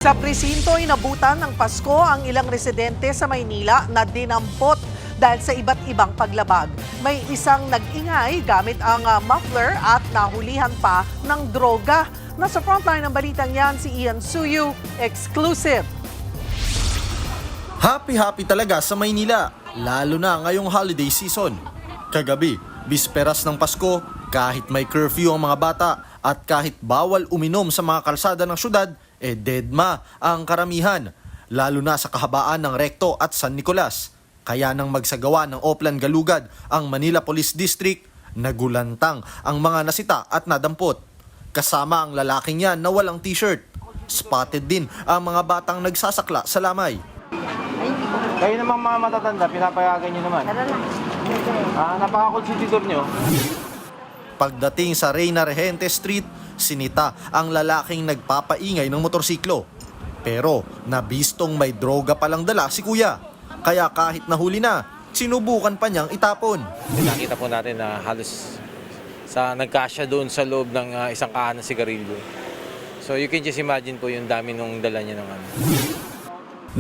Sa presinto, inabutan ng Pasko ang ilang residente sa Maynila na dinampot dahil sa iba't ibang paglabag. May isang nag-ingay gamit ang muffler at nahulihan pa ng droga. Nasa frontline ng balitang yan si Ian Suyu, exclusive. Happy talaga sa Maynila, lalo na ngayong holiday season. Kagabi, bisperas ng Pasko, kahit may curfew ang mga bata at kahit bawal uminom sa mga kalsada ng syudad, deadma ang karamihan, lalo na sa kahabaan ng Recto at San Nicolas. Kaya nang magsagawa ng Oplan Galugad ang Manila Police District, nagulantang ang mga nasita at nadampot. Kasama ang lalaking yan na walang t-shirt. Spotted din ang mga batang nagsasakla sa lamay. Kayo namang mga matatanda, pinapayagan nyo naman. Napaka-consider nyo. Pagdating sa Reyna Regente Street, sinita ang lalaking nagpapaingay ng motorsiklo. Pero nabistong may droga palang dala si kuya. Kaya kahit nahuli na, sinubukan pa niyang itapon. Nakita po natin na halos nagkasya doon sa loob ng isang kahan ng sigarilyo. So you can just imagine po yung dami nung dala niya ng ano.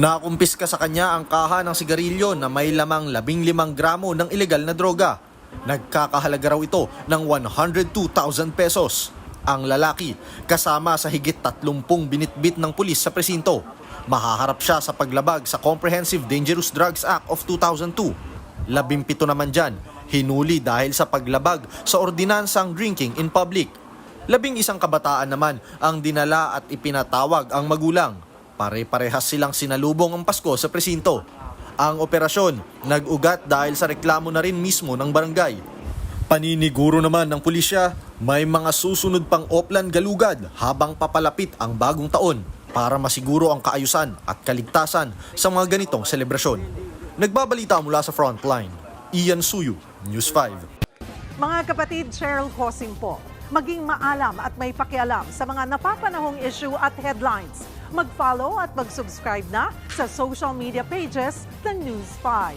Nakumpiska sa kanya ang kaha ng sigarilyo na may lamang 15 gramo ng ilegal na droga. Nagkakahalaga raw ito ng 102,000 pesos. Ang lalaki kasama sa higit 30 binitbit ng pulis sa presinto. Mahaharap siya sa paglabag sa Comprehensive Dangerous Drugs Act of 2002. 17 naman dyan, hinuli dahil sa paglabag sa ordinansang drinking in public. 11 kabataan naman ang dinala at ipinatawag ang magulang. Pare-parehas silang sinalubong ang Pasko sa presinto. Ang operasyon nag-ugat dahil sa reklamo na rin mismo ng barangay. Paniniguro naman ng pulisya, may mga susunod pang Oplan Galugad habang papalapit ang bagong taon para masiguro ang kaayusan at kaligtasan sa mga ganitong selebrasyon. Nagbabalita mula sa Frontline, Ian Suyu, News 5. Mga kapatid, Cheryl Hosing po, maging maalam at may pakialam sa mga napapanahong issue at headlines. Mag-follow at mag-subscribe na sa social media pages ng News 5.